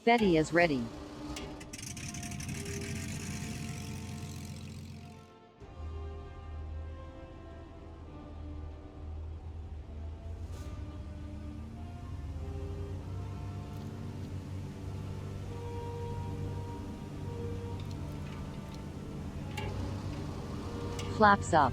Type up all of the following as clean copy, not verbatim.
Betty is ready. Flaps up.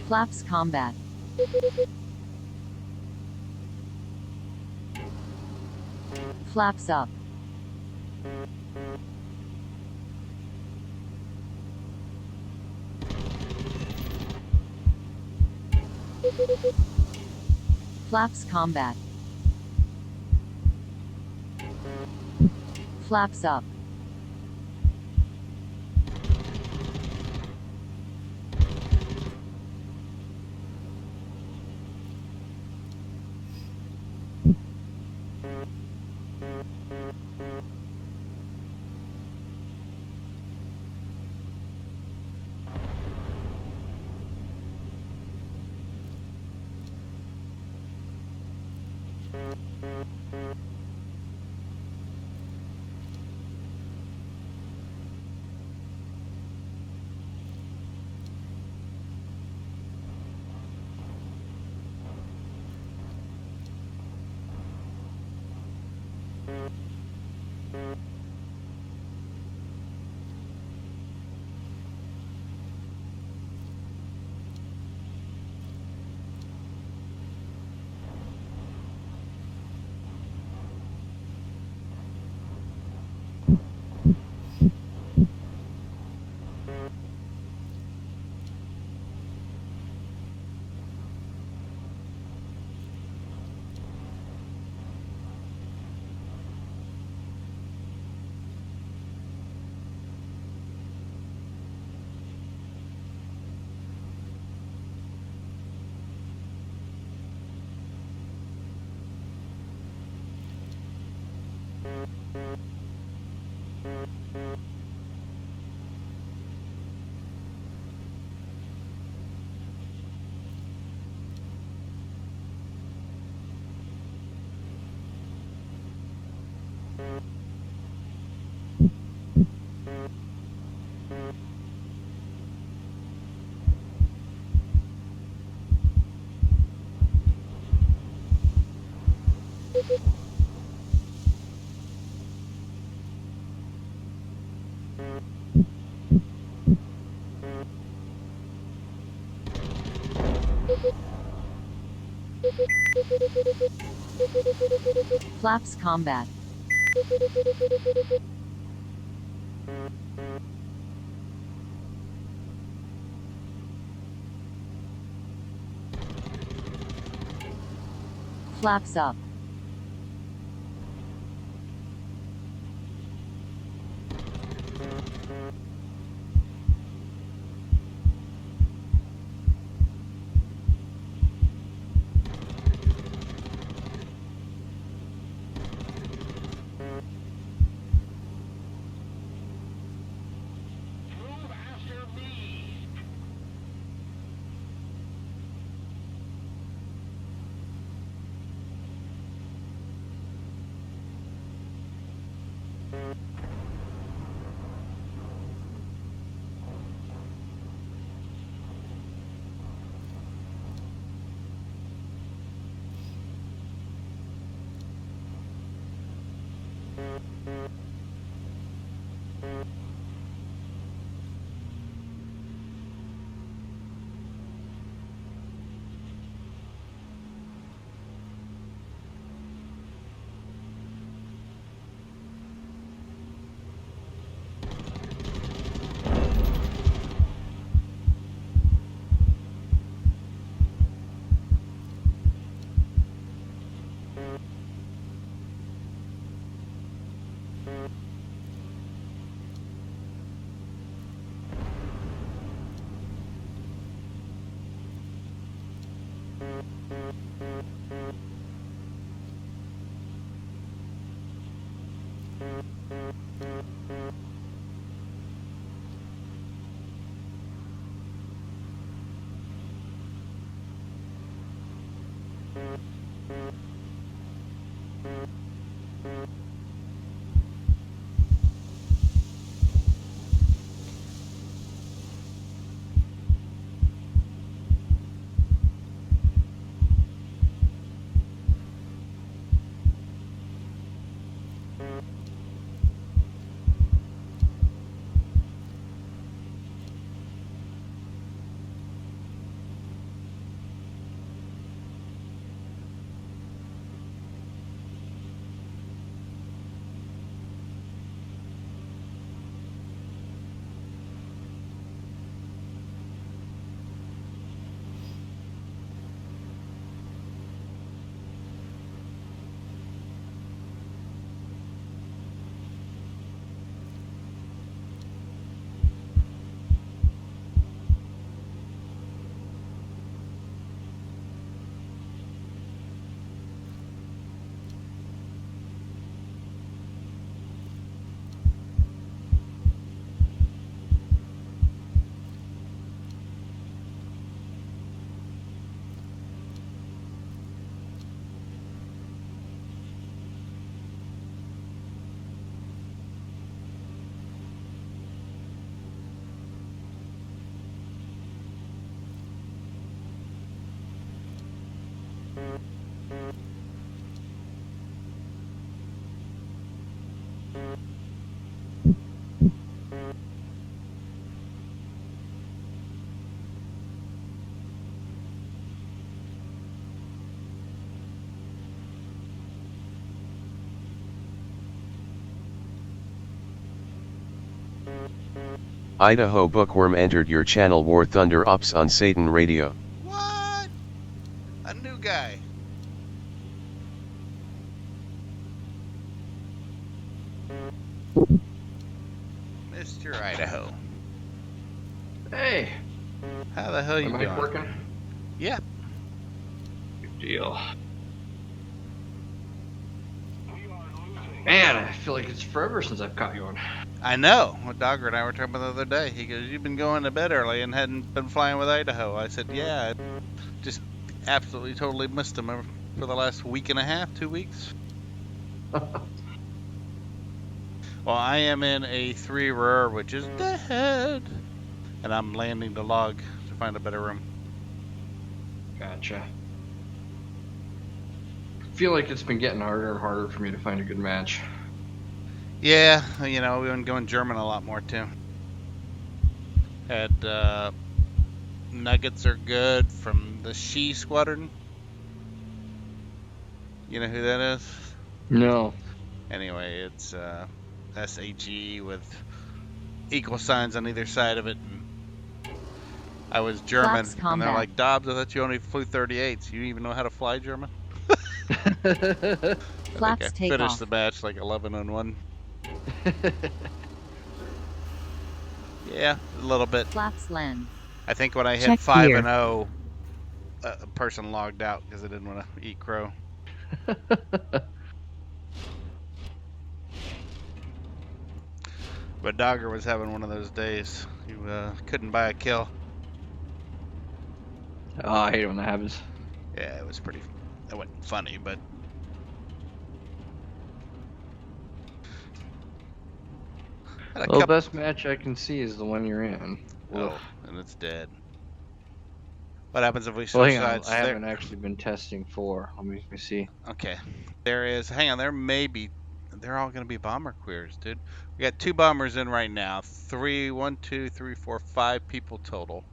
Flaps combat. Flaps up. Flaps combat. Flaps up. Flaps combat. Flaps up. Move after me. Idaho Bookworm entered your channel War Thunder Ops on Satan Radio. What? A new guy. Mr. Idaho. Hey, How the hell you am I doing? working? Yeah. Good deal. Man, I feel like it's forever since I've caught you on. I know. What Dogger and I were talking about the other day. He goes, "You've been going to bed early and hadn't been flying with Idaho." I said, "Yeah, I just absolutely totally missed him for the last week and a half, 2 weeks." Well, I am in a 3 rower, which is dead, and I'm landing the log to find a better room. Gotcha. I feel like it's been getting harder and harder for me to find a good match. Yeah, you know, we've been going German a lot more too. Had nuggets are good from the She Squadron. You know who that is? No. Anyway, it's SHE with equal signs on either side of it. And I was German, Flaps and they're combat. like, "Dobbs, I thought you only flew 38s. You even know how to fly German?" I think Flaps I take finished off. the match like 11-1. Yeah, a little bit. Flaps land. I think when I hit Check 5-0, a person logged out because I didn't want to eat crow. But Dogger was having one of those days. He couldn't buy a kill. Oh, I hate it when that happens. Yeah, it was pretty. It wasn't funny, but had a Well, the couple. best match I can see is the one you're in. Ugh. Oh, and it's dead. What happens if we Well, switch hang on. sides? I haven't actually been testing 4. Let me see. Okay, there is. Hang on, there may be. They're all gonna be bomber queers, dude. We got 2 bombers in right now. 1, 2, 3, 4, 5 people total.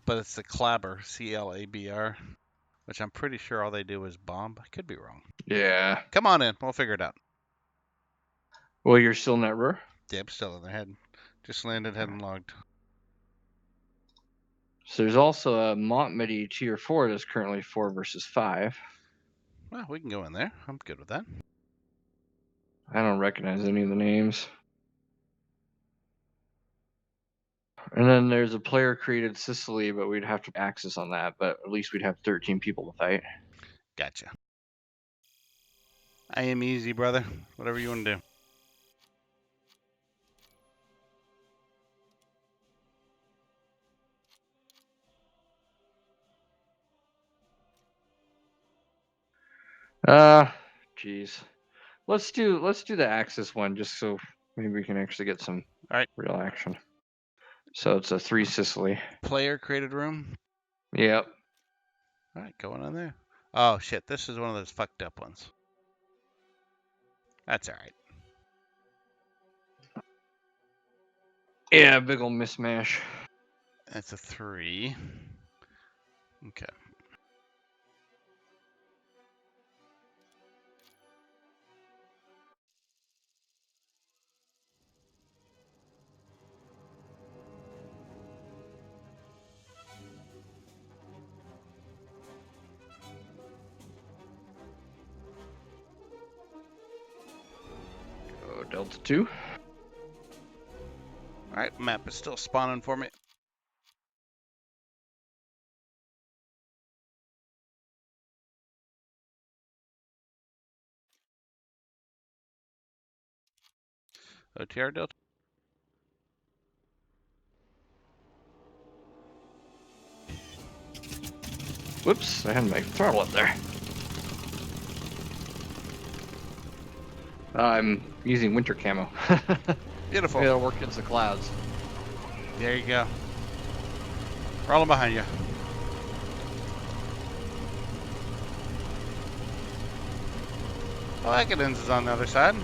But it's the Clabber, CLABR, which I'm pretty sure all they do is bomb. I could be wrong. Yeah. Come on in, we'll figure it out. Well, you're still in that roar? Yeah, I'm still in their head. Just landed, hadn't logged. So there's also a Montmedy Tier 4 that's currently 4 versus 5. Well, we can go in there. I'm good with that. I don't recognize any of the names. And then there's a player created Sicily, but we'd have to access on that. But at least we'd have 13 people to fight. Gotcha. I am easy, brother. Whatever you want to do. Jeez. Let's do the Axis one just so maybe we can actually get some real action. So it's a 3 Sicily. Player created room. Yep. All right, going on there. Oh shit, this is one of those fucked up ones. That's all right. Yeah, big ol' mismatch. That's a 3. Okay. Oh, Delta 2. All right, map is still spawning for me. OTR Delta. Whoops, I had my throttle up there. I'm using winter camo. Beautiful. It'll work against the clouds. There you go. Rolling behind you. Wackenins is on the other side.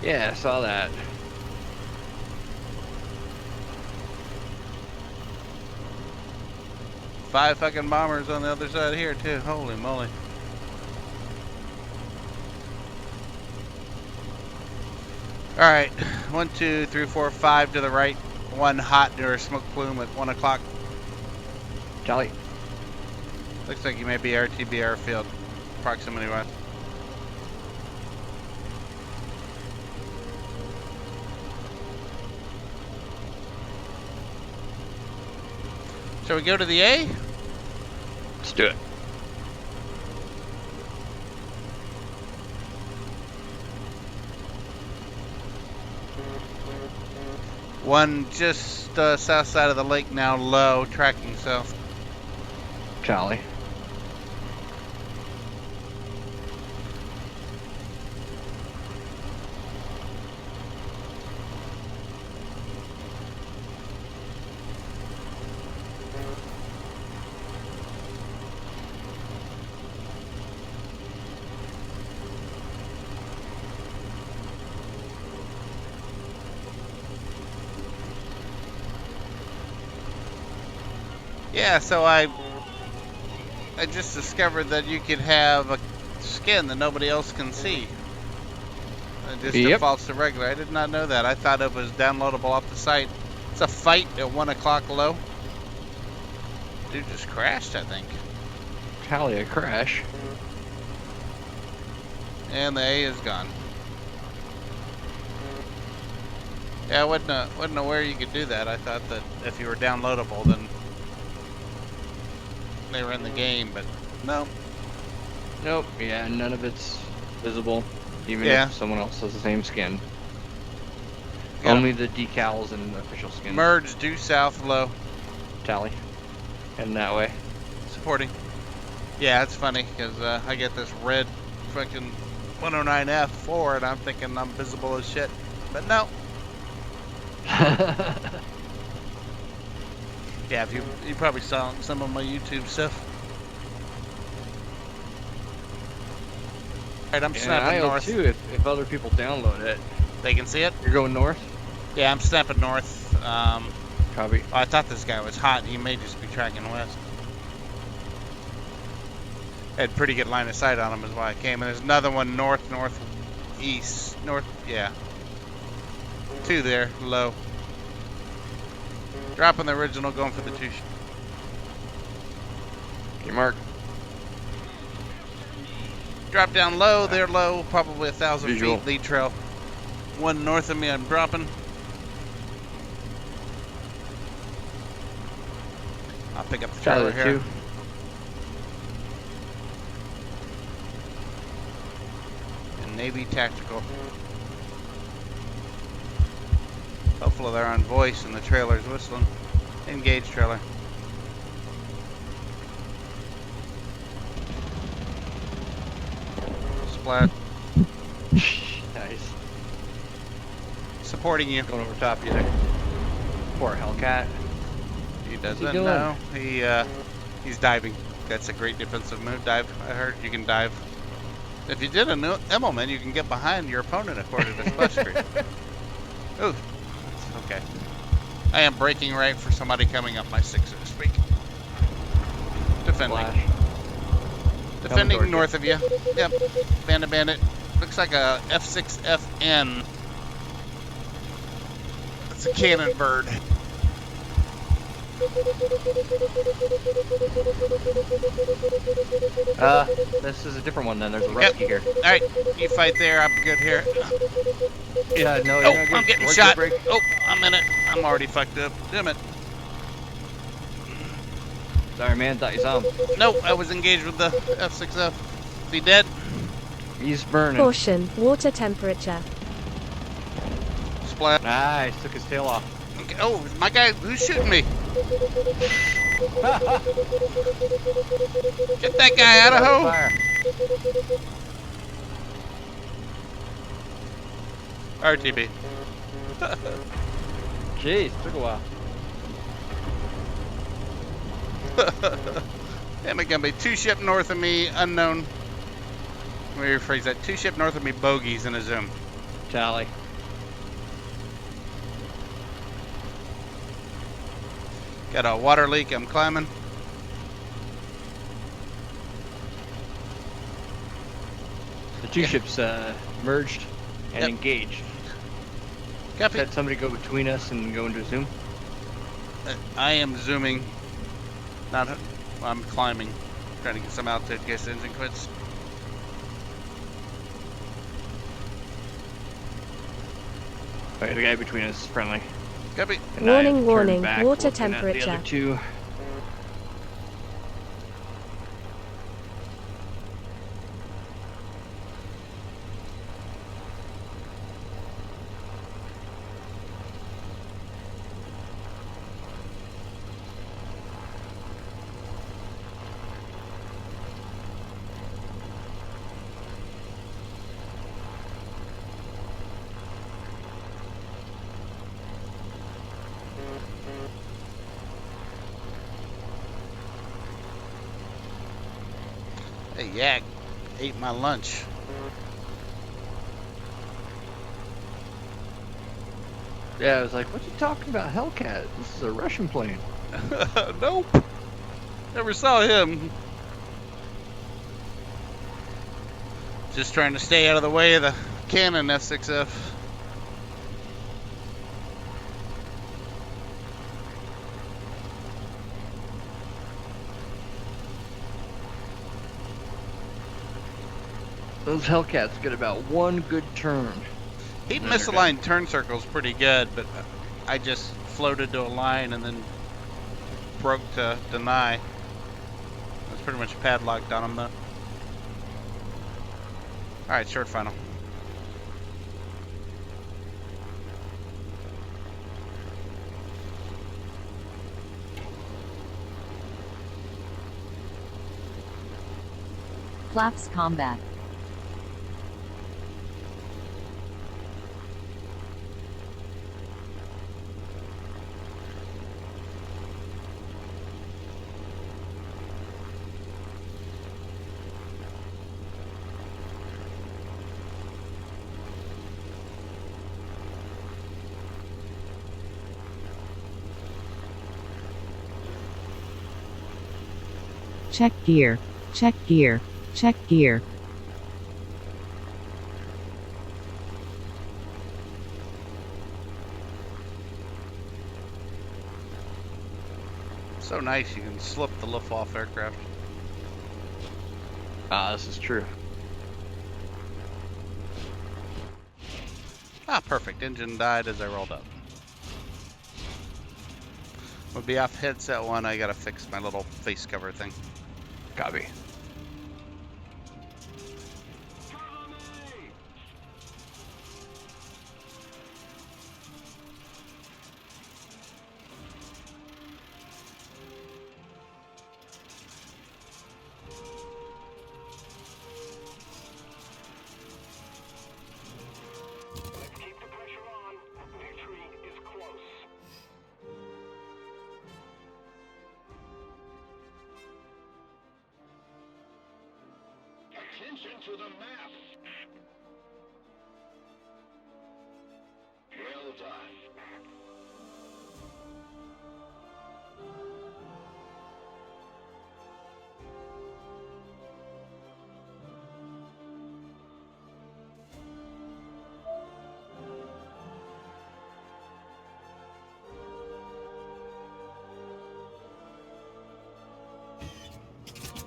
Yeah, I saw that. Five fucking bombers on the other side here too. Holy moly. Alright. 1, 2, 3, 4, 5 to the right. One hot near a smoke plume at 1 o'clock. Charlie. Looks like you may be RTB airfield. Proximity wise. Shall we go to the A? Let's do it. One just south side of the lake now, low, tracking south. Charlie. Yeah, so I just discovered that you could have a skin that nobody else can see. It just defaults to regular. I did not know that. I thought it was downloadable off the site. It's a fight at 1 o'clock low. Dude just crashed, I think. Charlie, a crash. And the A is gone. Yeah, I wasn't aware you could do that. I thought that if you were downloadable, then they were in the game, but no. Nope. Yeah, none of it's visible, even Yeah. if someone else has the same skin. Got 'em. Only the decals and official skins. Merge due south low. Tally. Heading that way. Supporting. Yeah, it's funny because I get this red fucking 109F4 and I'm thinking I'm visible as shit. But no. Yeah, if you probably saw some of my YouTube stuff. Alright, I'm And snapping I north. too, if other people download it. They can see it? You're going north? Yeah, I'm snapping north. Copy. I thought this guy was hot. He may just be tracking west. Had pretty good line of sight on him is why I came. And there's another one north, northeast, north, yeah. 2 there, low. Dropping the original, going for the 2. Okay, Mark. Drop down low, they're low, probably 1,000 Visual. feet, lead trail. One north of me, I'm dropping. I'll pick up the trailer Charlie, here. 2. And Navy Tactical. Hopefully they're on voice and the trailer's whistling. Engage trailer. Splat. Nice. Supporting you. Going over top of you there. Poor Hellcat. He he doesn't doing? know. He's diving. That's a great defensive move. Dive. I heard you can dive. If you did an Immelman, you can get behind your opponent according to splash screen. Ooh. Okay. I am braking right for somebody coming up my 6, so to speak. Defending. Flash. Defending Coming north of you. Yep. Bandit. Looks like a F6FN. It's a cannon bird. This is a different one then. There's a rescue here. Alright, you fight there. I'm good here. Yeah, no, Oh, you're not good. I'm getting Work shot. your break. Oh, I'm in it. I'm already fucked up. Damn it. Sorry, man. Thought you saw him. Nope, I was engaged with the F6F. Is he dead? He's burning. Caution, water temperature. Splat. Nice. Took his tail off. Okay. Oh, my guy, who's shooting me? Get that guy, Idaho. Fire. RTB. Jeez, took a while. Damn it, gonna be 2 ship north of me, unknown. Let me rephrase that. 2 ship north of me, bogeys in a zoom. Tally. Got a water leak. I'm climbing. The 2 ships merged and Yep. engaged. Copy. Had somebody go between us and go into zoom. I am zooming. Not. I'm climbing. Trying to get some altitude in case the engine quits. Alright, the guy between us is friendly. Copy. And I have Warning, turned warning, back, water looking at the temperature. other 2. Hey, yak ate my lunch. Yeah, I was like, what you talking about, Hellcat? This is a Russian plane. Nope. Never saw him. Just trying to stay out of the way of the Canon F6F. Those Hellcats get about 1 good turn. He'd And then they're misaligned turn circles pretty good, but I just floated to a line and then broke to deny. I was pretty much padlocked on him though. Alright, short final. Flaps combat. Check gear. Check gear. Check gear. So nice you can slip the lift off aircraft. Ah, this is true. Ah, perfect. Engine died as I rolled up. We'll be off headset 1. I gotta fix my little face cover thing. Copy. Keep the pressure on. Victory is close. Attention to the map. Well done.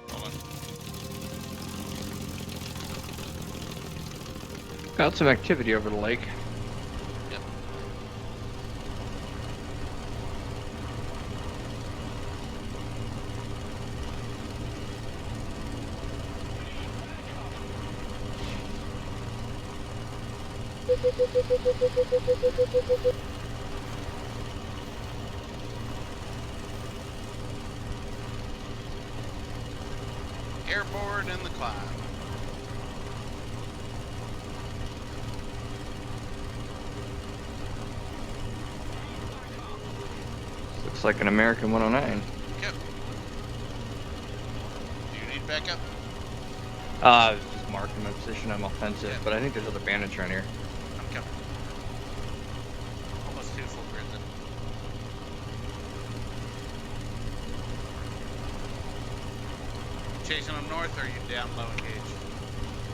Hold on. Got some activity over the lake. Yep. Airborne in the climb. Looks like an American 109. Yep. Do you need backup? Just marking my position. I'm offensive, but I think there's other bandits around here. I'm coming. Almost 2 full grid then. Chasing them north, or are you down low engaged?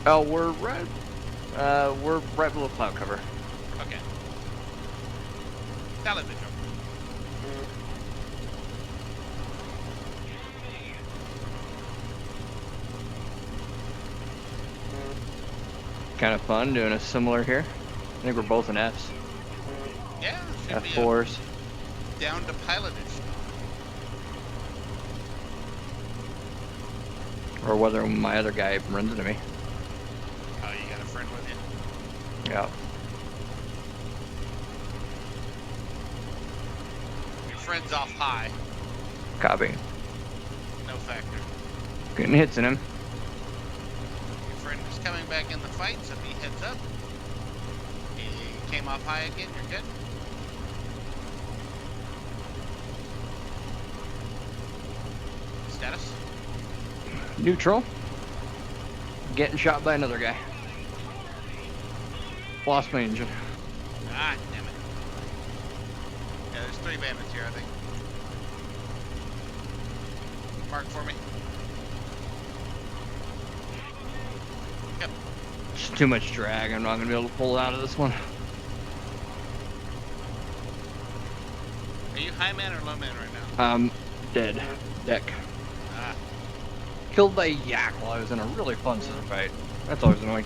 Oh, we're right below cloud cover. Okay. Tally vigil. Kind of fun doing a similar here. I think we're both in Fs. Yeah, should be F4s. down to pilotage. Or whether my other guy runs into me. Oh, you got a friend with you? Yeah. Your friend's off high. Copy. No factor. Getting hits in him. Your friend is coming back in the fight, so be heads up. He came off high again, you're good. Status? Neutral. Getting shot by another guy. Lost my engine. Ah, damn it. Yeah, there's 3 bandits here, I think. Mark for me. Yep. It's too much drag. I'm not going to be able to pull out of this one. Are you high man or low man right now? Dead. Deck. Ah. Killed by a yak while I was in a really fun scissor fight. That's always annoying.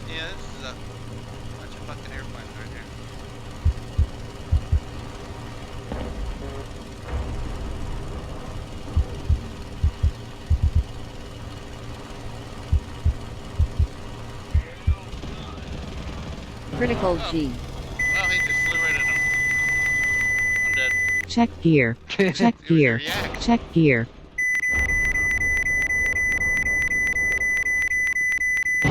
Yeah, this is a bunch of fucking airplanes right here. Critical G. Well, he just flew right at him. I'm dead. Check gear. Check It was your gear. yak. Check gear. He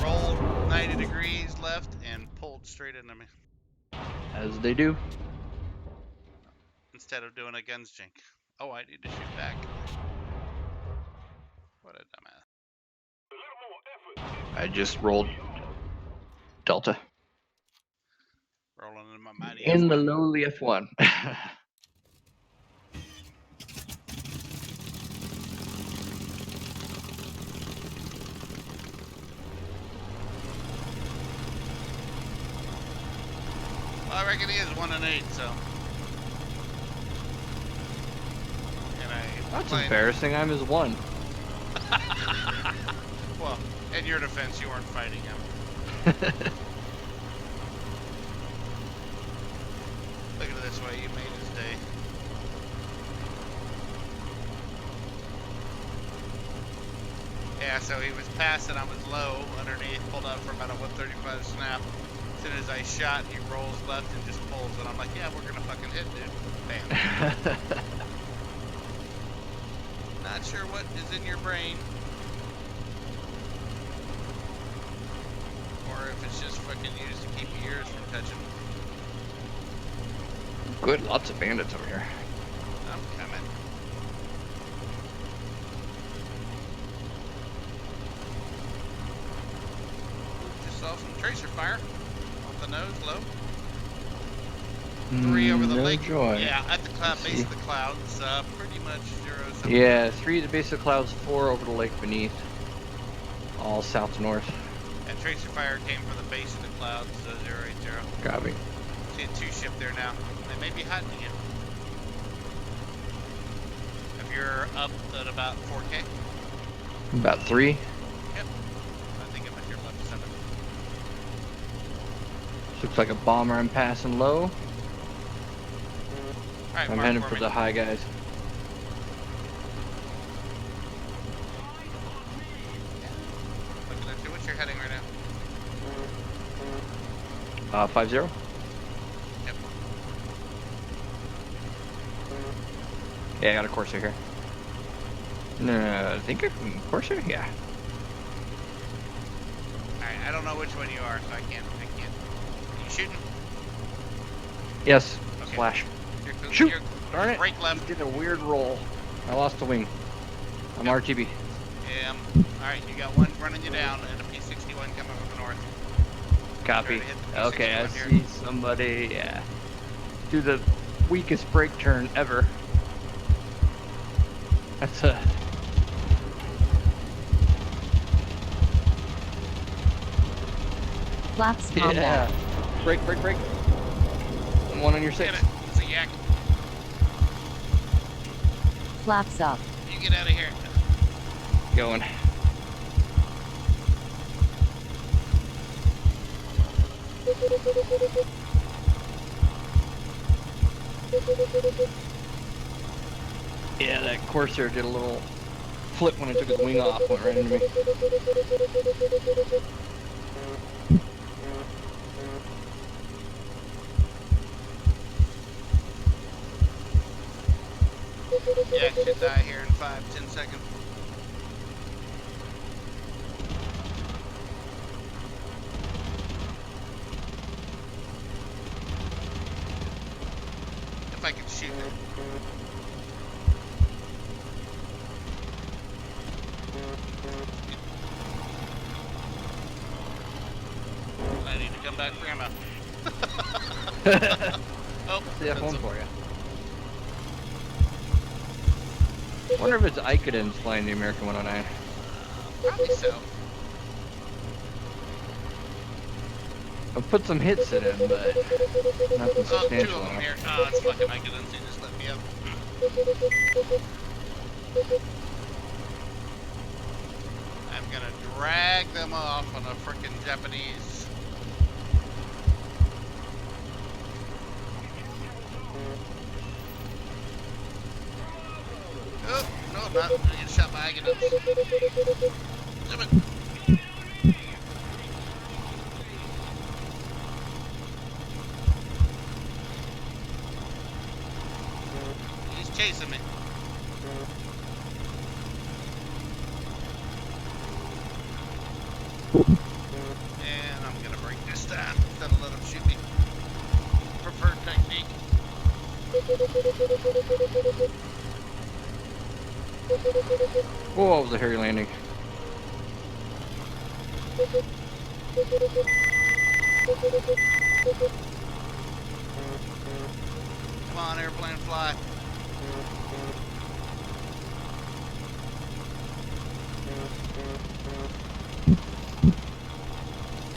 rolled 90 degrees left and pulled straight into me As they do. instead of doing a guns jink. Oh, I need to shoot back. What a dumbass. I just rolled Delta. Rolling in my mighty In the F1. lowly F1. Well, I reckon he is 1 and 8, so. And That's embarrassing. I'm his one. Well, in your defense, you weren't fighting him. Look at it this way, you made his day. Yeah, so he was passing, I was low underneath, pulled up for about a 135 snap. As soon as I shot, he rolls left and just pulls, and I'm like, yeah, we're gonna fucking hit, dude. Bam. Not sure what is in your brain. Or if it's just fucking used to keep your ears from touching. Good, lots of bandits over here. I'm coming. Just saw some tracer fire. Off the nose, low. 3 over the no lake. joy. Yeah, at the cloud, Let's base see. of the clouds. Pretty much 0 something. Yeah, 3 at the base of the clouds, 4 over the lake beneath. All south to north. And tracer fire came from the base of the clouds, 080. Copy. See a 2 ship there now. They may be hiding again. If you're up at about 4K. About 3. Yep. I think I'm at your left 7. Looks like a bomber I'm passing low. Alright, I'm mark heading for for me. the high guys. Looking at you. What's your heading right now? 50. Yep. Yeah, I got a Corsair here. No, I think a Corsair? Yeah. Alright, I don't know which one you are, so I can't. Are you shooting? Yes. Okay. Slash. You're, Shoot! You're, Darn it. Break left. He did a weird roll. I lost the wing. I'm RTB. Alright, you got one running you down and a P-61 coming from the north. Copy. Try to hit the Okay, I P-61 here. see somebody. Yeah. Do the weakest brake turn ever. That's a. Flaps combat. Yeah. Brake. One on your Get 6. it. It's a yak. Flaps up. You get out of here. Going. Yeah, that Corsair did a little flip when it took his wing off, went right into me. Yak should die here in 5-10 seconds. If I can shoot it. I need to come back for ammo. Oh, See that one that's for you. Wonder if it's Icodin's flying the American 109. probably so. I've put some hits in him, but nothing Oh, two substantial of them enough. here. Oh, it's fucking Icodins. He just let me up. I'm gonna drag them off on a frickin' Japanese. Oh, no, I'm not. I'm gonna get shot by Icodins. Damn it. He's chasing me. And I'm gonna break this time instead of let him shoot me. Preferred technique. Whoa, that was a hairy landing. Come on, airplane, fly.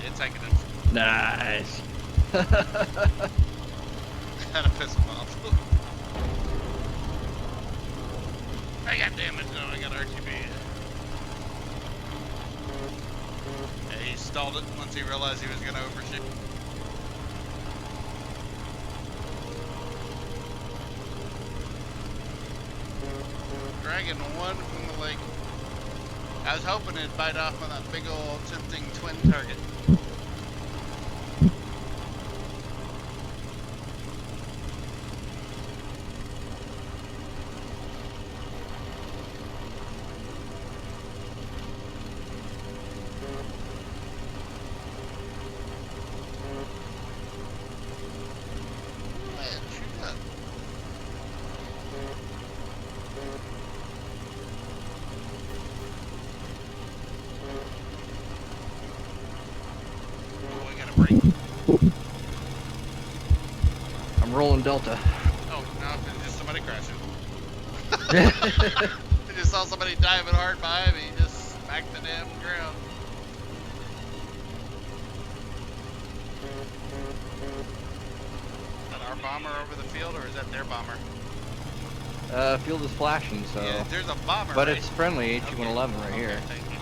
It's taking him. Nice. Gotta piss him off. I got damage. No, I got RTB. Yeah, he stalled it once he realized he was gonna overshoot. Dragging one from the lake. I was hoping it'd bite off on that big old tempting twin target. Man, shoot up. Oh, I gotta break. I'm rolling Delta. Oh, no, it's just somebody crashing. I just saw somebody diving hard behind me, just smacked the damn ground. Is that our bomber over the field, or is that their bomber? Field is flashing, so. Yeah, there's a bomber, But right? it's friendly HE-111 right Okay, here. thank you.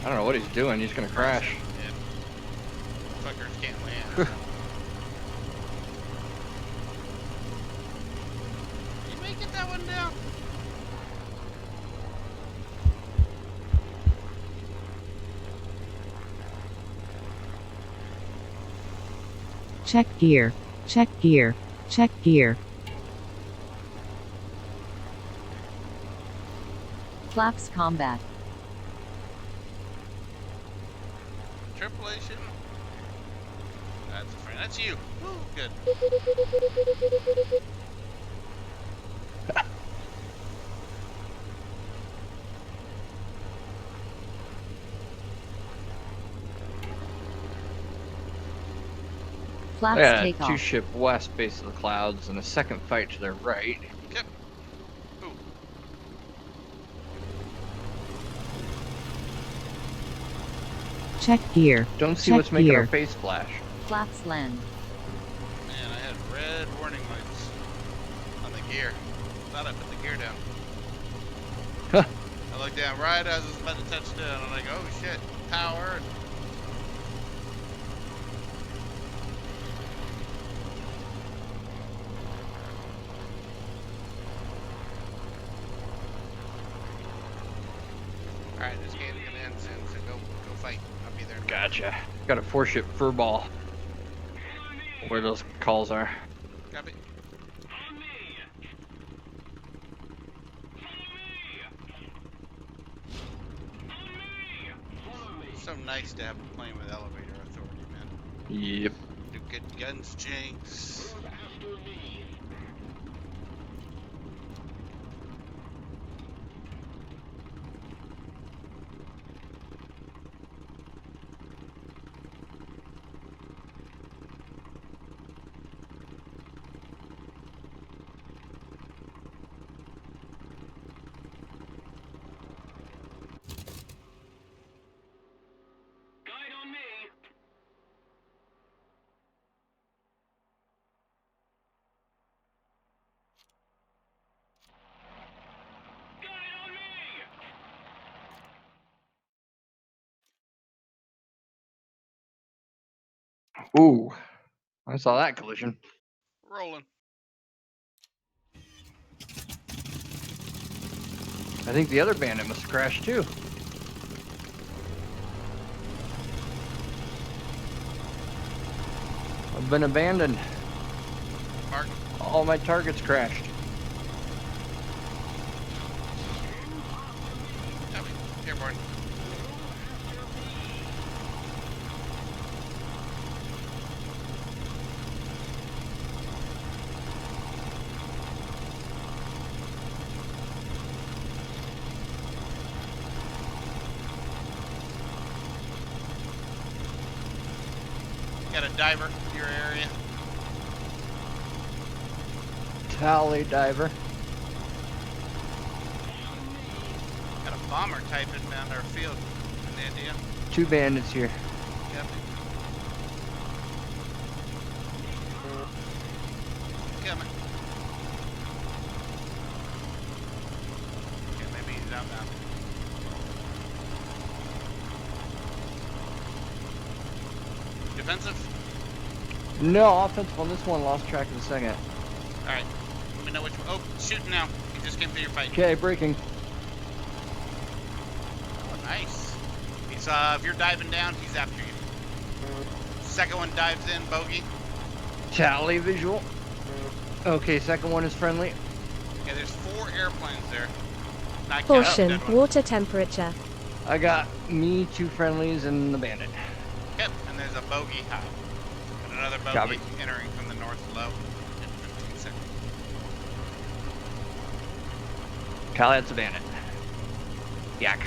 I don't know what he's doing. He's gonna crash. Yeah. Fuckers can't land. You may get that one down. Check gear. Check gear. Check gear. Flaps combat. Tripulation. That's a friend. That's you. Woo, good. Flaps Yeah, take two off. ship west base of the clouds and a second fight to their right. Yep. Ooh. Check gear. Don't see Check what's making our gear. face flash. Flaps land. Man, I had red warning lights on the gear. Thought I put the gear down. Huh. I looked down right as I was about to touch down. I'm like, oh shit, power. Alright, this game's gonna end soon, so go fight. I'll be there. Gotcha. Got a 4-ship fur ball. Where those calls are. Copy. So nice to have a plane with elevator authority, man. Yep. Do good guns, Jinx. Ooh. I saw that collision. Rolling. I think the other bandit must have crashed too. I've been abandoned. Mark. All my targets crashed. Copy. Airborne. Got a diver in your area. Tally diver. Got a bomber type inbound our field. Any idea? 2 bandits here. Copy. Coming. Okay, maybe he's outbound. Defensive? No, offensive on this one. Lost track of the second. Alright. Let me know which one. Oh, shooting now. He just came through your fight. Okay, breaking. Oh, nice. He's, if you're diving down, he's after you. Second one dives in, bogey. Tally visual. Okay, second one is friendly. Yeah, there's 4 airplanes there. Not counting Caution, dead ones. water temperature. I got me, 2 friendlies, and the bandit. Yep, and there's a bogey high. And another bogey Copy. entering from the north low in 15 seconds. Tally, that's a bandit. Yak.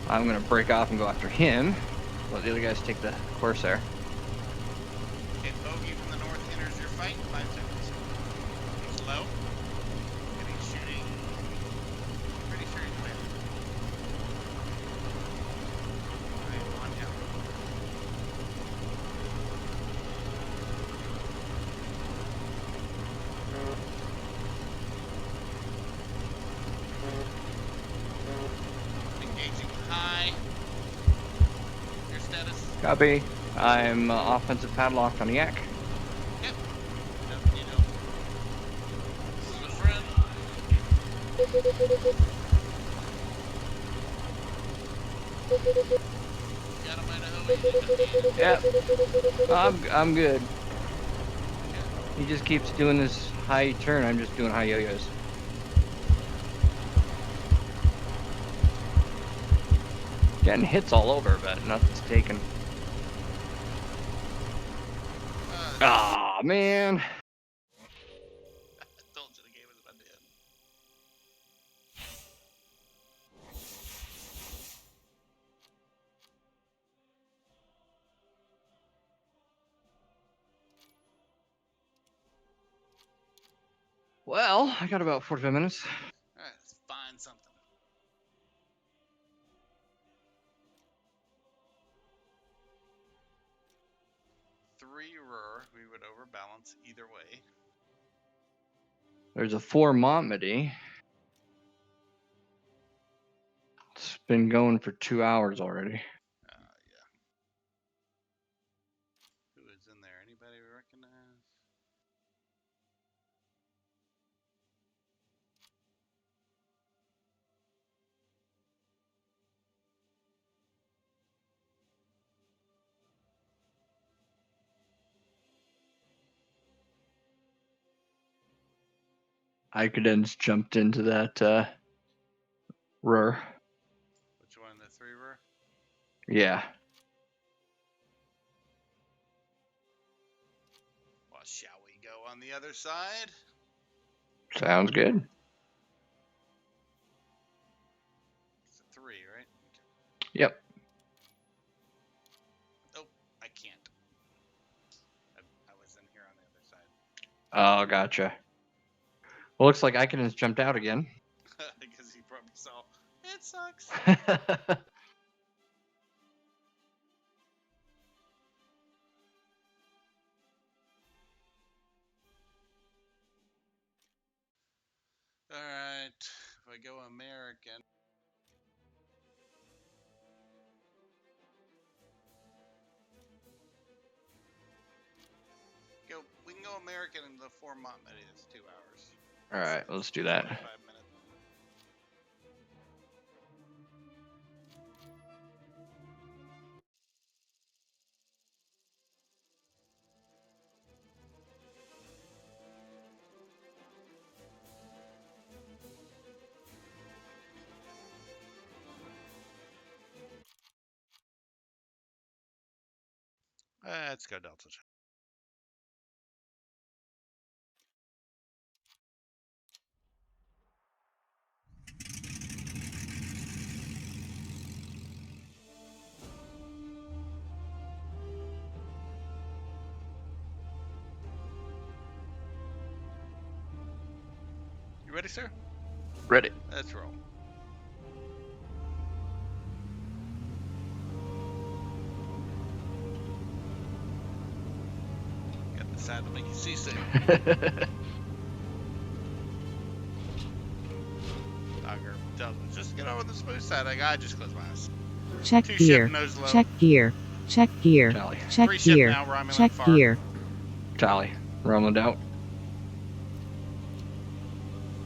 I'm gonna break off and go after him. Let the other guys take the Corsair. Okay, bogey from the north enters your fight. 5 seconds. He's low. And he's shooting. Pretty sure he's bandit. I am on him. Engaging high. Your status? Copy. I'm offensive padlocked on Yak. Yep. Don't need help. This is a friend. Got him, Idaho. Yep. I'm good. He just keeps doing this high turn. I'm just doing high yo-yos. Getting hits all over, but nothing's taken. Ah, man. Told you the game was about to end. Well, I got about 45 minutes. Alright, let's find something. Three roar, we would overbalance either way. There's a 4 Montmedy. It's been going for 2 hours already. Yeah. Who is in there? Anybody we recognize? Icodens jumped into that roar. Which one? The three roar? Yeah. Well, shall we go on the other side? Sounds good. It's a three, right? Yep. Oh, I can't. I was in here on the other side. Oh, gotcha. Well, looks like Icodens jumped out again. Because he probably saw. It sucks. Alright, if I go American. We can go American in the 4 Montmedy. It's 2 hours. All right, let's do that. 5 minutes. Let's go Delta. You ready, sir? Ready. Let's roll. Got the side to make you seasick. Dogger tells me, just get over the smooth side. I just close my eyes. Check 2 gear. ship nose low. Check gear. Check gear. Tally. Check 3 ship gear. now, Romulan Check far. gear. Tally. Romulan out.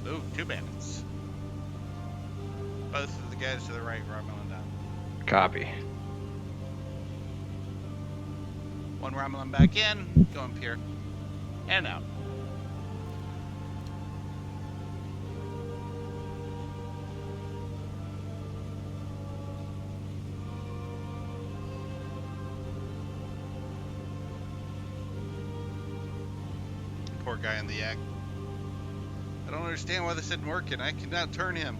Ooh, 2 bandits. Both of the guys to the right, Romulan down. Copy. 1 Romulan back in, going pure. And out. Poor guy in the yak. I don't understand why this isn't working. I cannot turn him.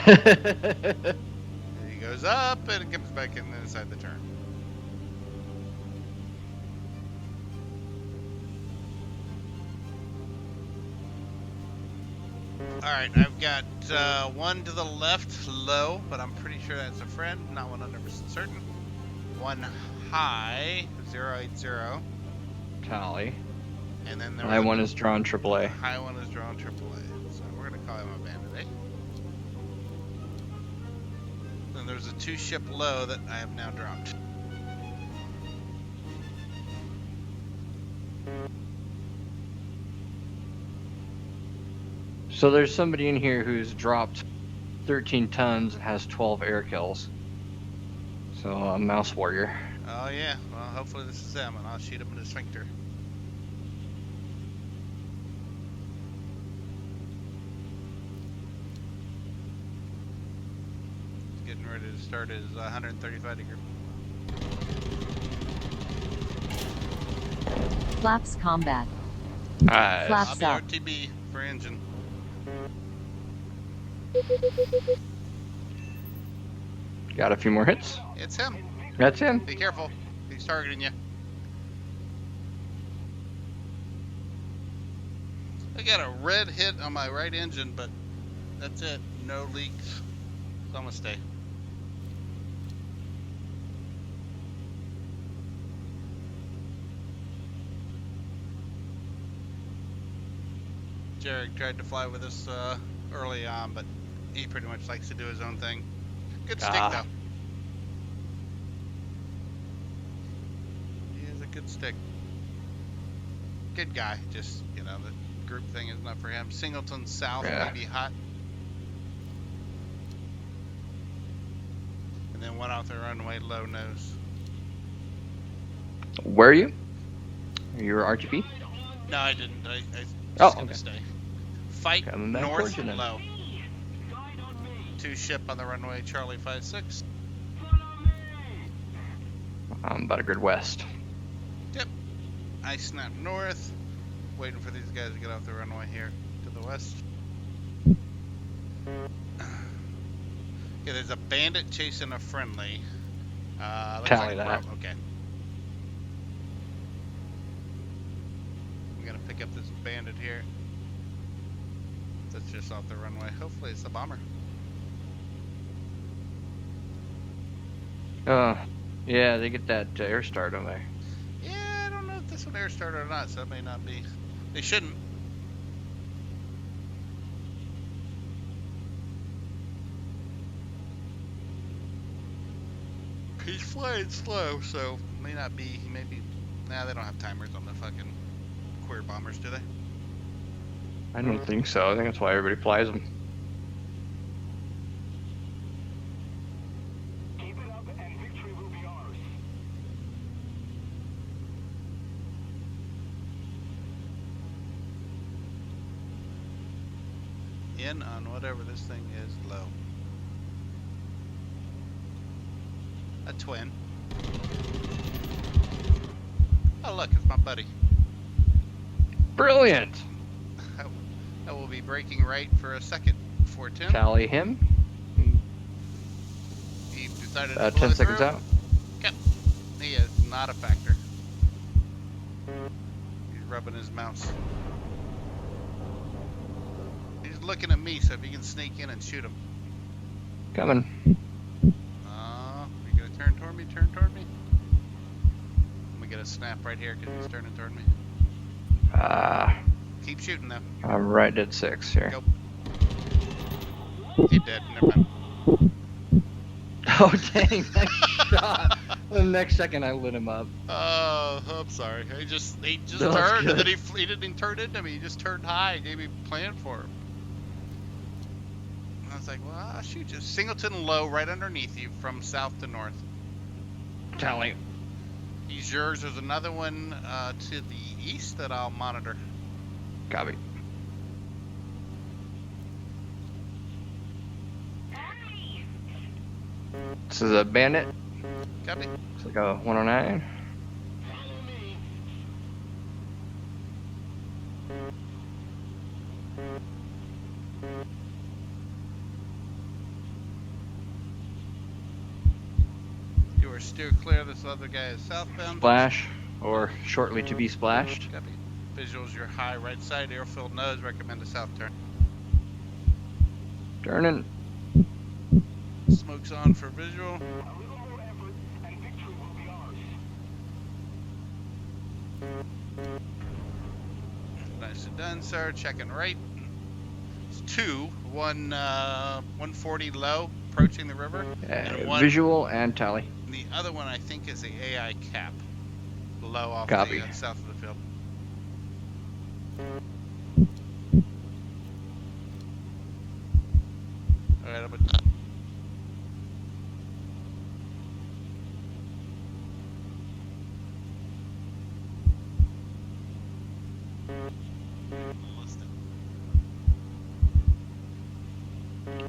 He goes up and it comes back in inside the turn. Alright, I've got 1 to the left, low, but I'm pretty sure that's a friend, not 100% certain. 1 high, 080, Tally. and then High one is drawn AAA. high one is drawn AAA, so we're going to call him a bandit, eh? Then there's a 2 ship low that I have now dropped. So there's somebody in here who's dropped 13 tons and has 12 air kills. So a mouse warrior. Oh yeah, well hopefully this is them and I'll shoot him in the sphincter. He's getting ready to start his 135 degree. Flaps combat. Nice. Flaps I'll be up. RTB for engine. Got a few more hits. It's him. That's him. Be careful. He's targeting you. got a red hit on my right engine, but that's it. No leaks. So I'm gonna stay. Jared tried to fly with us early on, but he pretty much likes to do his own thing. Good stick, though. He is a good stick. Good guy. Just, you know, the group thing is not for him. Singleton South may be hot. And then went off the runway low nose. Where are you? Your RTP? No, I didn't. I Oh, gonna stay. Fight Coming back north towards you then. low. 2 ship on the runway, Charlie 56. I'm about a grid west. Yep. I snap north. Waiting for these guys to get off the runway here to the west. Yeah, there's a bandit chasing a friendly. Looks Tally like that. Okay. I'm gonna pick up this bandit here. That's just off the runway. Hopefully it's a bomber. Yeah, they get that air star, don't they? Yeah, I don't know if this one air started or not, so it may not be. They shouldn't. He's flying slow, so may not be. He may be. Nah, they don't have timers on the fucking queer bombers, do they? I don't think so. I think that's why everybody flies them. Keep it up and victory will be ours. In on whatever this thing is low. A twin. Oh look, it's my buddy. Brilliant! I will be braking right for a second. 410. Tally him. He decided to blow 10 seconds through. out. Yep. He is not a factor. He's rubbing his mouse. He's looking at me, so if he can sneak in and shoot him. Coming. You gonna turn toward me? Turn toward me. I'm gonna get a snap right here because he's turning toward me. Keep shooting though. I'm right at 6 here. Go. He dead. Never mind. Oh, dang. Nice shot. The next second I lit him up. Oh, I'm sorry. He just That was turned, and good. then he didn't even turn into me. He just turned high, gave me a plan for him. And I was like, well, I'll shoot you. Singleton low, right underneath you, from south to north. Tally. He's yours. There's another one to the east that I'll monitor. Copy. This is a bandit. Copy. It's like a 109. You are steer clear. This other guy is southbound. Splash, or shortly to be splashed. Copy. Visuals, your high right side, airfield nose. Recommend a south turn. Turning. Smoke's on for visual. A little more effort and victory will be ours. Nicely done, sir. Checking right. It's 2, 140 low, approaching the river. And one, Visual and tally. the other one I think is the AI cap. Low off Copy. the south of the field. Alright, I'm gonna...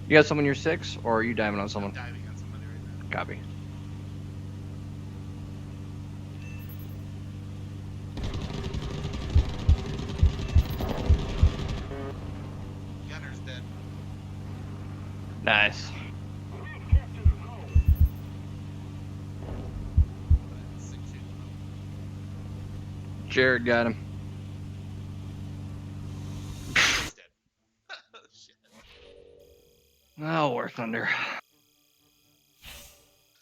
You got someone you're 6, or are you diving on someone? diving on somebody right now. Copy. Gunner's dead. Nice. Jared got him. Oh, War Thunder.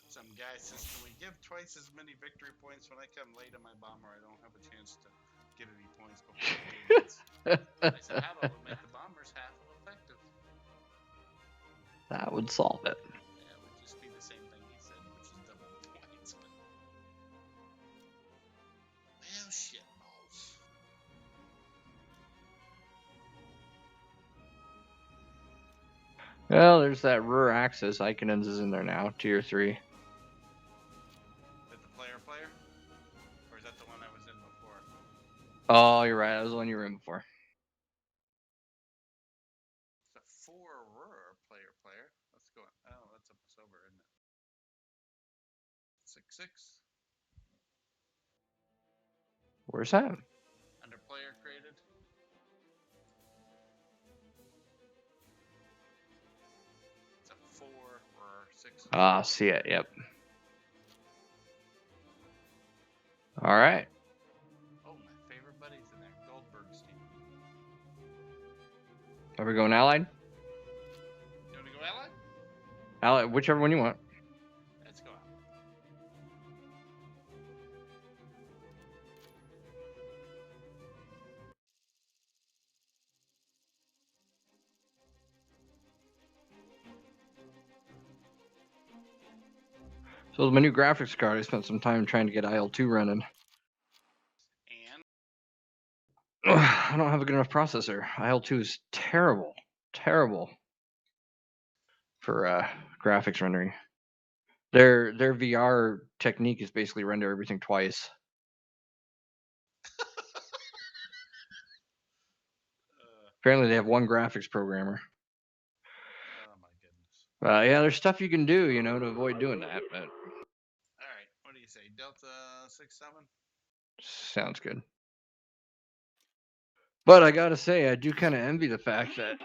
Some guy says, "Can we give twice as many victory points when I come late on my bomber? I don't have a chance to get any points before the game ends." I said, "How about we make the bombers half effective?" That would solve it. Yeah, it would just be the same thing he said, which is double the points. But well, shit balls. Well, there's that rear axis. Iconens is in there now, tier 3. Is that the player, or is that the one I was in before? Oh, you're right. That was the one you were in before. It's a 4 player. Let's go. Oh, that's up us over, isn't it? 6-6. Where's that? Under player created. It's a 4-6. Ah, see it. Yep. All right. Oh, my favorite buddy's in there, Goldberg's team. Are we going Allied? You want to go Allied? Allied, whichever one you want. Let's go out. So with my new graphics card, I spent some time trying to get IL-2 running. And I don't have a good enough processor. IL-2 is terrible for graphics rendering. Their VR technique is basically render everything twice. Apparently, they have one graphics programmer. oh my goodness. Yeah, there's stuff you can do, to avoid doing that, but All right, what do you say, Delta 6-7? sounds good. But I gotta say, I do kind of envy the fact that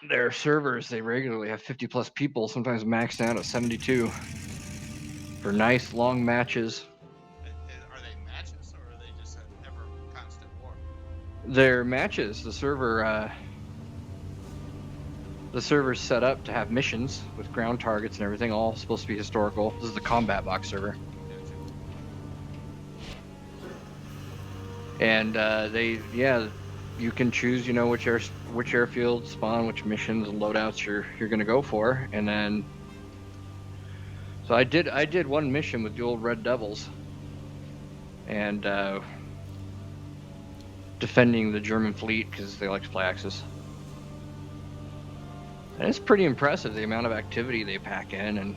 their servers, they regularly have 50 plus people, sometimes maxed out at 72 for nice long matches. Are they matches or are they just an ever constant war? Their matches, the server's set up to have missions with ground targets and everything, all supposed to be historical. This is the combat box server. And you can choose, which airfield spawn, which missions and loadouts you're gonna go for, and then. So I did one mission with the old Red Devils, and defending the German fleet because they like to play Axis. And it's pretty impressive the amount of activity they pack in, and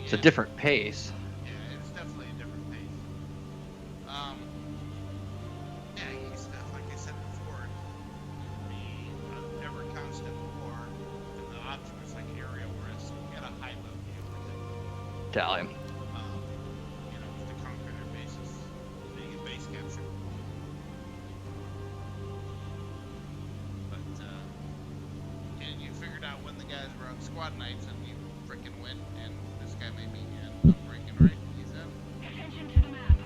it's a different pace. Yeah, it's definitely a different pace. Yeah, stuff like I said before, it would be an ever constant war, and the option was like aerial risk. You got a high low view with it. Italian. To conquer their bases, being a base capture. But and you figured out when the guys were on squad nights, and you freaking win. And this guy made me in. I'm breaking right. He's in. Attention to the map.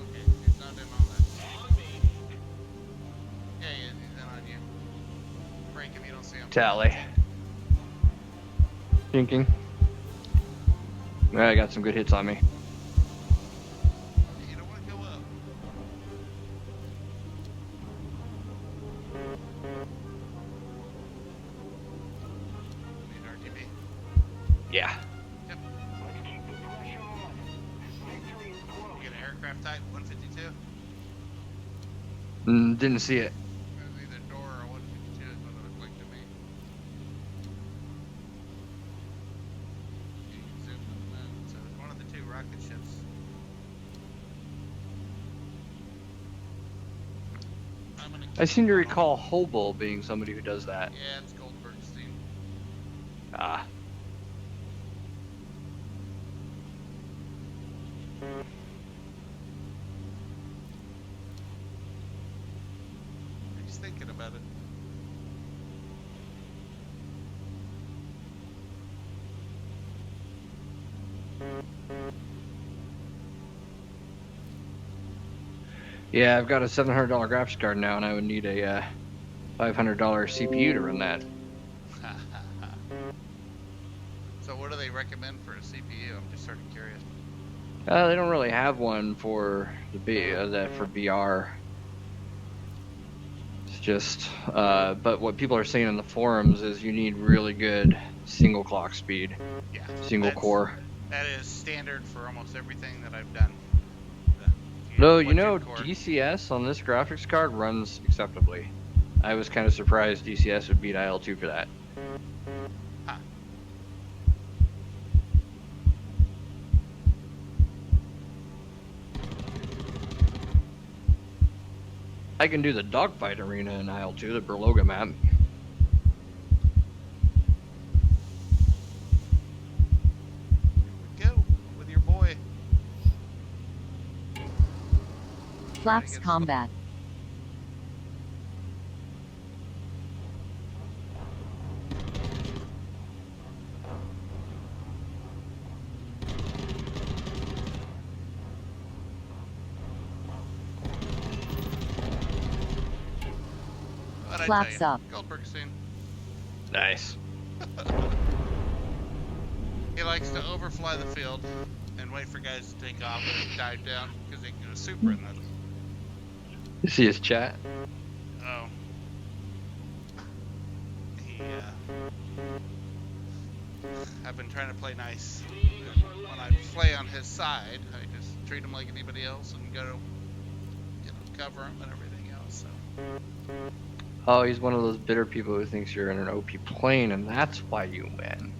Okay, he's not in on that. On me. Yeah, he is. He's in on you. Break if you don't see him. Tally. Thinking. I got some good hits on me. You don't want to go up. Need RTB? Yeah. Yep. Let's keep the pressure on. Victory is close. You got an aircraft type 152? Didn't see it. It was either door or 152 is what it looked like to me. You can zoom them in. So it's one of the two rocket ships. I'm gonna I keep seem to going on. recall Hobel being somebody who does that. Yeah, it's Goldberg's team. Ah. He's thinking about it. Yeah, I've got a $700 graphics card now, and I would need a $500 CPU to run that. So what do they recommend for a CPU? I'm just sort of curious. They don't really have one for that for VR. It's just, but what people are saying in the forums is you need really good single clock speed, Yeah, single core. that is standard for almost everything that I've done. No, One gen core. DCS on this graphics card runs acceptably. I was kind of surprised DCS would beat IL2 for that. Huh. I can do the dogfight arena in IL2, the Berloga map. Go with your boy. Flaps combat. What'd I Flaps tell up. you? Goldberg's seen. Nice. He likes to overfly the field and wait for guys to take off and dive down because they can get a super in that. You see his chat? Oh. I've been trying to play nice. When I play on his side, I just treat him like anybody else and go to, cover him and everything else. So. Oh, he's one of those bitter people who thinks you're in an OP plane and that's why you win.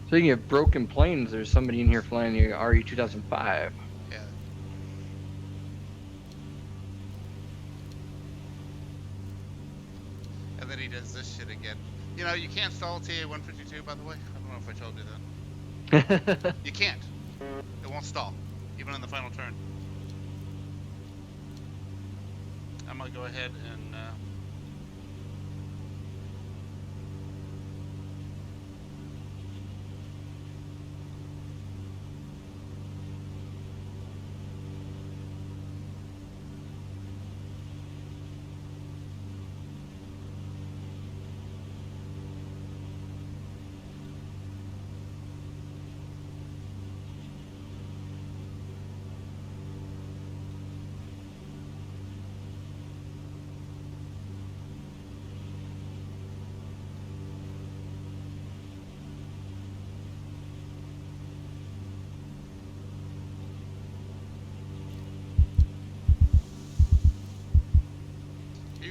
Speaking of broken planes, there's somebody in here flying the RE 2005. Yeah. And then he does this shit again. You know, you can't stall TA-152, by the way. I don't know if I told you that. You can't. It won't stall, even in the final turn. I'm gonna go ahead and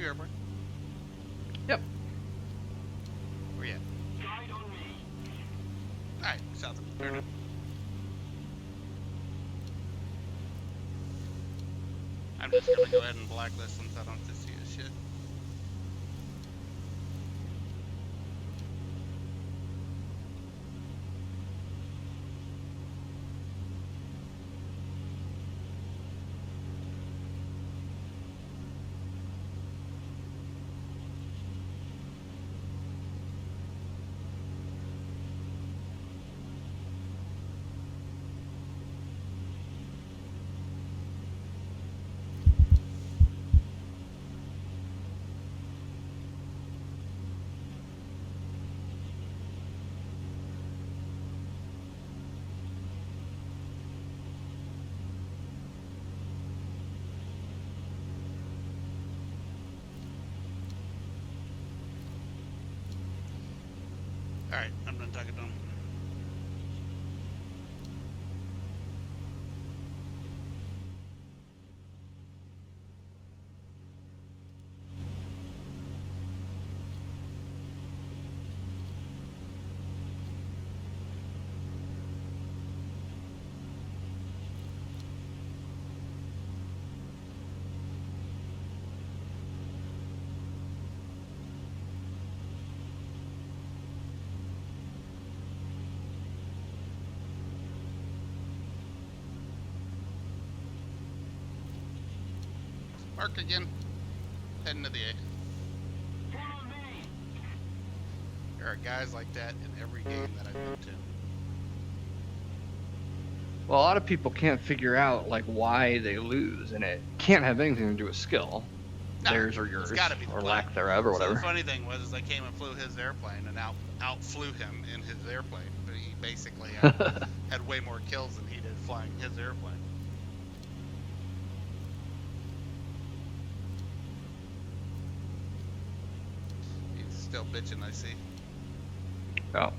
you airborne? Yep. Where you at? Alright, south of the turn. I'm just gonna go ahead and blacklist since I don't have to see his shit. Alright, I'm done talking to him. Mark again. Heading to the A. There are guys like that in every game that I've been to. Well, a lot of people can't figure out like why they lose, and it can't have anything to do with skill, No, theirs or it's yours, gotta be the or plane. lack thereof, or So the whatever. funny thing was, is I came and flew his airplane and out flew him in his airplane, but he basically had way more kills than he did flying his airplane. He's still bitching, I see. Oh,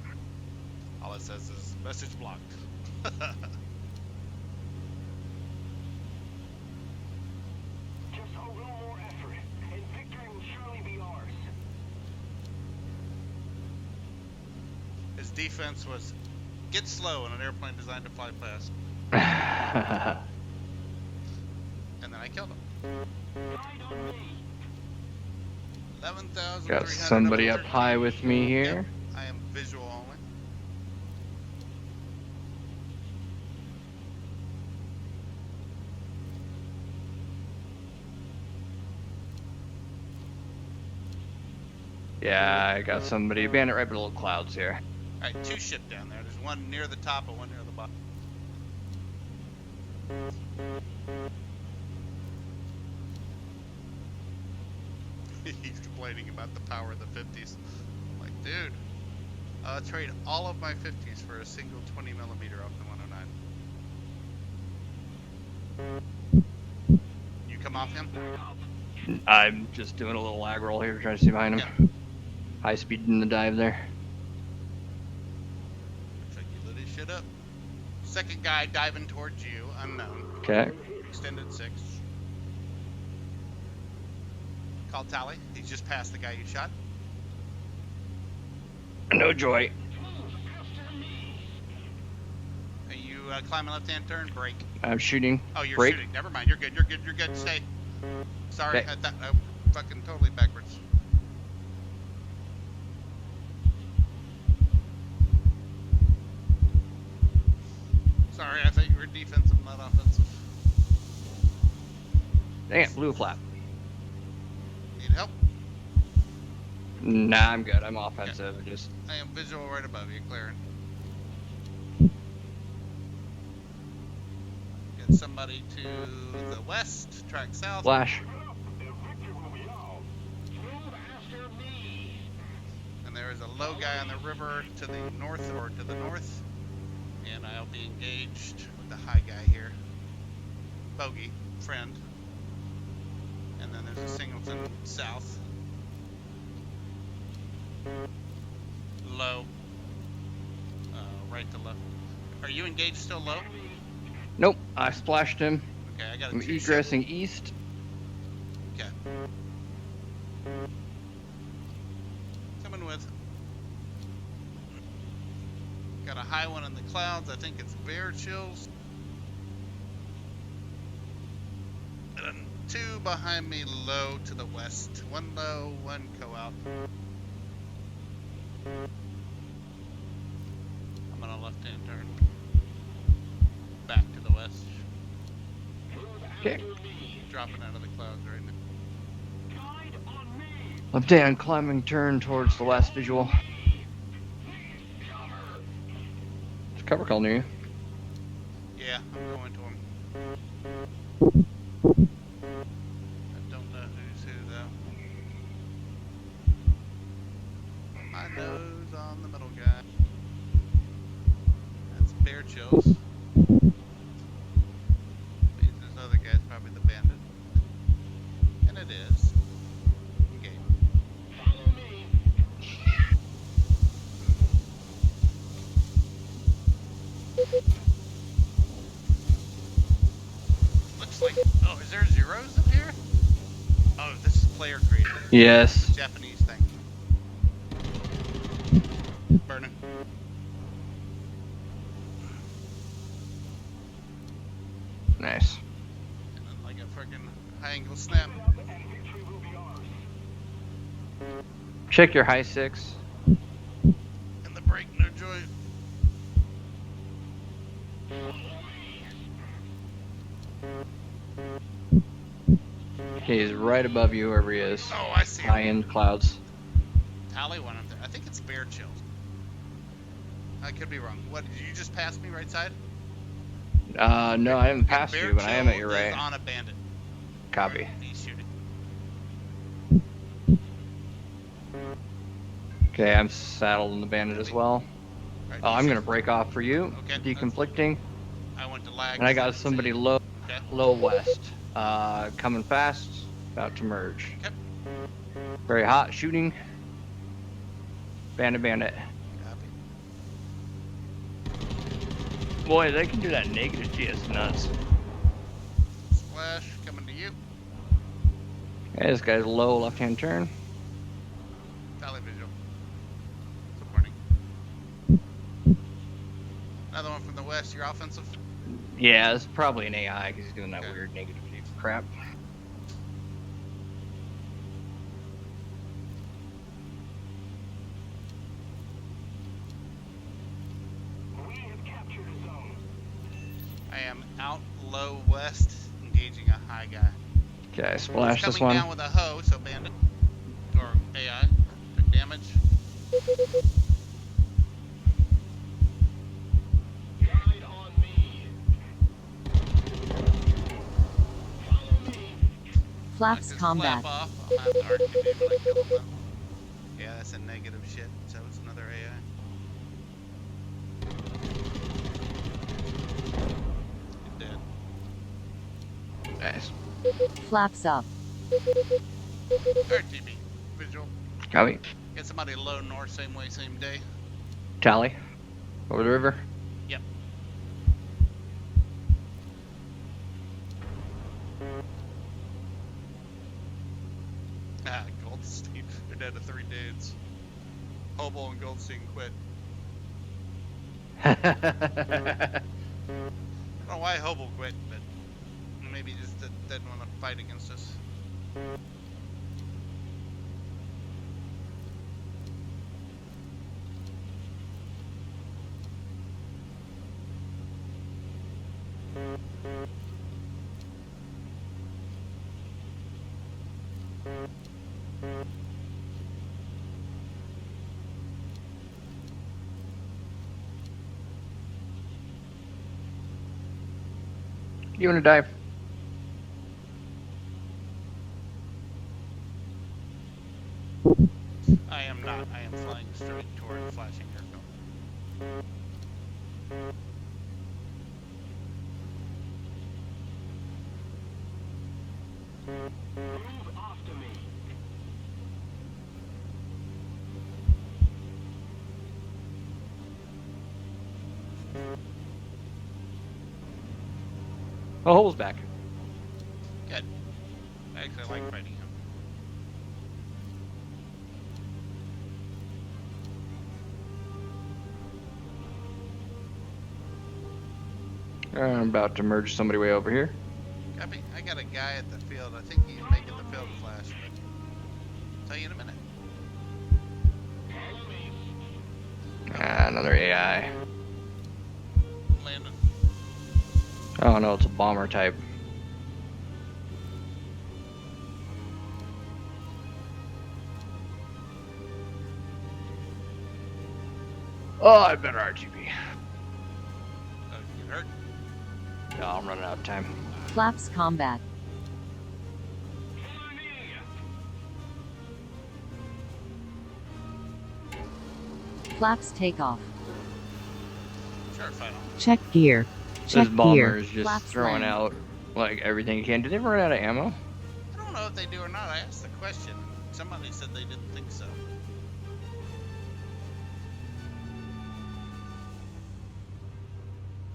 All it says is message blocked. Just a little more effort, and victory will surely be ours. His defense was get slow in an airplane designed to fly fast, and then I killed him. 11,300. got somebody up high with me here. Yep, I am visual only. Yeah, I got somebody. Bandit right below clouds here. Alright, 2 ship down there. There's one near the top and one near the bottom. He's complaining about the power of the 50s. I'm like, dude, I'll trade all of my 50s for a single 20mm off the 109. You come off him? I'm just doing a little lag roll here, trying to see behind him. Yeah. High speed in the dive there. Looks like you lit his shit up. Second guy diving towards you, unknown. Okay. Extended 6. Call tally. He's just past the guy you shot. No joy. Are you climbing left-hand turn? Brake. I'm shooting. Oh, you're Brake. shooting. Never mind. You're good. You're good. You're good. Stay. Sorry. Okay. I thought fucking totally backwards. Sorry, I thought you were defensive, not offensive. Dang it, blew a flap. Need help? Nah, I'm good. I'm offensive. Just I am visual right above you, clearing. Get somebody to the west, track south. flash. And there is a low guy on the river to the north or to the north. And I'll be engaged with the high guy here. Bogey, friend. And then there's a singleton south. Low. Right to left. Are you engaged still low? Nope, I splashed him. Okay, I got a I'm 2 ship. egressing east. Okay. Coming with. Got a high one in the clouds. I think it's bear chills. And then 2 behind me low to the west. 1 low, 1 go out. I'm on a left-hand turn. Back to the west. Okay. Dropping out of the clouds right now. Left hand climbing turn towards the last visual. There's a cover call near you. Yeah, I'm going to him. I don't know who's who though. My nose on the middle guy. That's bear chills. Means this other guy's probably the bandit. And it is. Okay. Looks like. Oh, is there zeros up here? Oh, this is player created. Yes. Japanese thing. Burning. Nice. And then like a freaking high angle snap. Check your high 6. And the brake, no joy. Okay, he's right above you, wherever he is. Oh, I see High him. end clouds. Tally went up there. I think it's Bear Chills. I could be wrong. What, did you just pass me right side? No, I haven't passed Bear you, but I am at Chill your is right. on a bandit. Copy. He's shooting. Okay, I'm saddled in the bandit as well. Right, Oh, he's I'm gonna shooting. break off for you. Okay, Deconflicting. I went to lag. And I so got didn't see somebody you. low Okay. west. Coming fast. About to merge. Okay. Very hot shooting. Bandit. Copy. Boy, they can do that negative GS nuts. Splash coming to you. Hey, this guy's low left-hand turn. Tally visual. Supporting. Another one from the west. Your offensive. Yeah, it's probably an AI because he's doing that Okay. weird negative crap. We have captured a zone. I am out low west, engaging a high guy. Okay, splash He's this coming one. down with a hoe, so bandit or AI took damage. Guide on me. Follow me. Flaps Just combat. Flap off. I'll have to RTB when I kill him though. Yeah, that's a negative shit, so it's another AI. You're dead. Nice. Flaps up. RTB. Visual. Copy. Get somebody low north, same way, same day. Tally. Over the river. Yep. Ah, Goldstein. They're down to 3 dudes. Hobo and Goldstein quit. I don't know why Hobo quit, but maybe he just didn't want to fight against us. You wanna dive? I am not. I am flying straight toward the flashing airfield. Move after me. Oh, Hole's back. Good. I actually like fighting him. I'm about to merge somebody way over here. Copy. I got a guy at the field. I think he's making the field flash, but I'll tell you in a minute. Follow me. Another AI. Landon. Oh no, it's a bomber type. Oh, I better RTB. Oh, you get hurt? No, I'm running out of time. Flaps combat. Follow me. Flaps takeoff. Sure, fight on. Check gear. Check This bomber gear. is just Flaps throwing land. out like everything he can. Did they run out of ammo? I don't know if they do or not. I asked the question. Somebody said they didn't think so.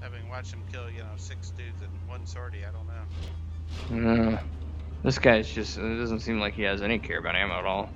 Having watched him kill, 6 dudes in one sortie, I don't know. This guy's just, it doesn't seem like he has any care about ammo at all.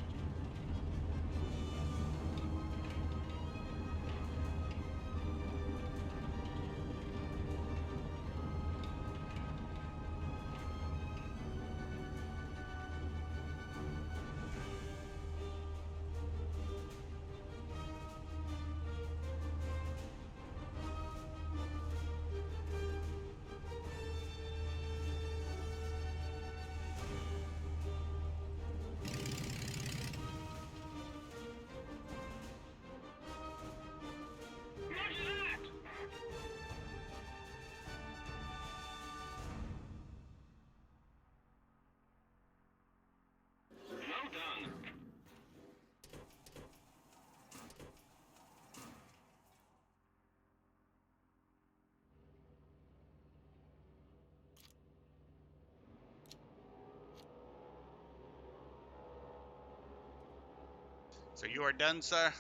So you are done, sir?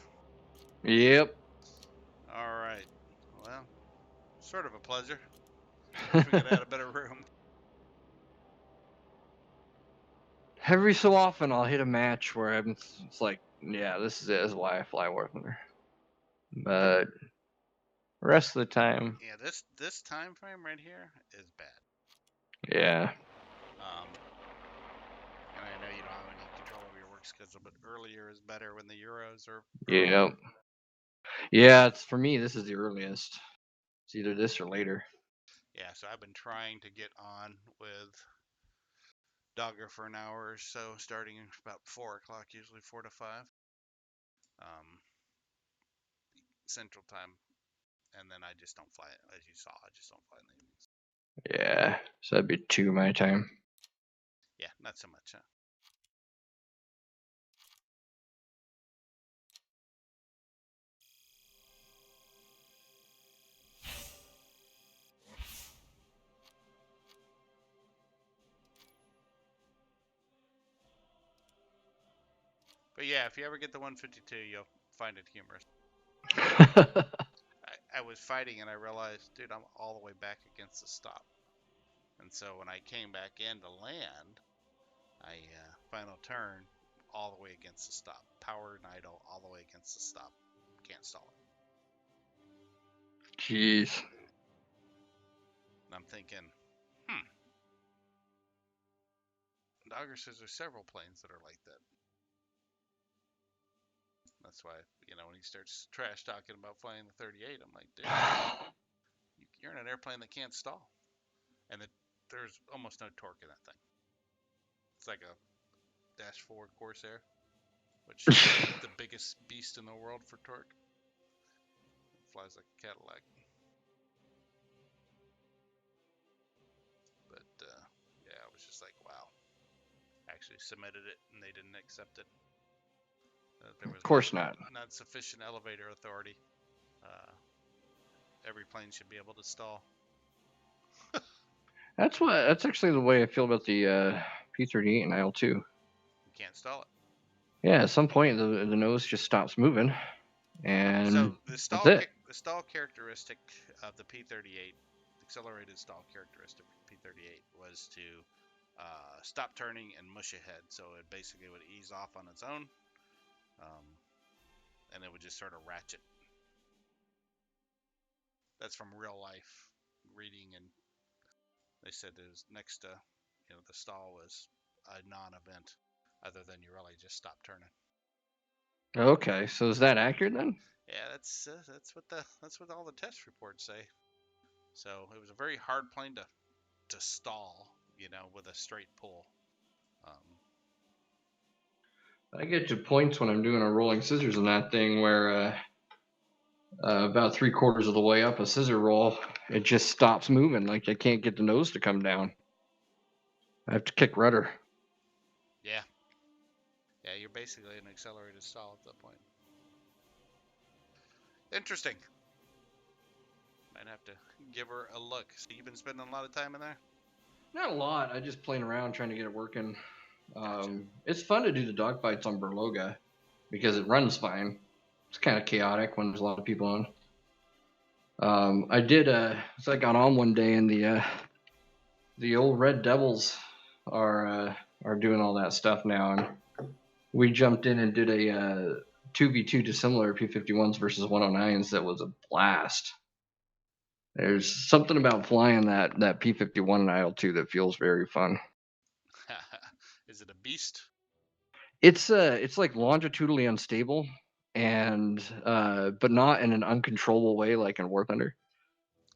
Yep. All right. Well, sort of a pleasure. Wish we could have had a better room. Every so often, I'll hit a match where it's like, yeah, this is it. This is why I fly War Thunder. But the rest of the time, Yeah, this time frame right here is bad. yeah. And I know you don't have any control over your work schedule, but earlier is better when the Euros are early. Yep. Yeah, it's for me. This is the earliest. It's either this or later. Yeah, so I've been trying to get on with Dogger for an hour or so, starting about 4 o'clock, usually 4 to 5 Central Time. And then I just don't fly it, as you saw. I just don't fly in the evenings. Yeah, so that'd be 2 my time. Yeah, not so much, huh? But yeah, if you ever get the 152, you'll find it humorous. I was fighting and I realized, dude, I'm all the way back against the stop. And so when I came back in to land, I final turn all the way against the stop. Power and idle all the way against the stop. Can't stall it. Jeez. And I'm thinking, Dogger says there's several planes that are like that. That's why, when he starts trash talking about flying the 38, I'm like, dude, you're in an airplane that can't stall. And there's almost no torque in that thing. It's like a Dash 4 Corsair, which is the biggest beast in the world for torque. It flies like a Cadillac. But yeah, I was just like, wow. Actually submitted it and they didn't accept it. There was Of course not. not sufficient elevator authority. Every plane should be able to stall. That's actually the way I feel about the P-38 and IL-2. You can't stall it. Yeah, at some point the nose just stops moving, and So that's it. the stall characteristic of the P-38, accelerated stall characteristic of the P-38 was to stop turning and mush ahead. So it basically would ease off on its own, and it would just sort of ratchet. That's from real life reading, and they said it was next to, the stall was a non-event, other than you really just stop turning. Okay, so is that accurate then? Yeah, that's what all the test reports say. So it was a very hard plane to stall, with a straight pull. I get to points when I'm doing a rolling scissors in that thing where about 3/4 of the way up a scissor roll, it just stops moving. Like I can't get the nose to come down. I have to kick rudder. Yeah, you're basically an accelerated stall at that point. Interesting. Might have to give her a look. So you've been spending a lot of time in there? Not a lot. I just playing around trying to get it working. Gotcha. It's fun to do the dogfights on Berloga because it runs fine. It's kind of chaotic when there's a lot of people on. I did. So I got on one day and the old Red Devils are doing all that stuff now, and we jumped in and did a 2v2 dissimilar P-51s versus 109s. That was a blast. There's something about flying that P-51 and IL-2 that feels very fun. Is it a beast? It's like longitudinally unstable, and but not in an uncontrollable way like in War Thunder.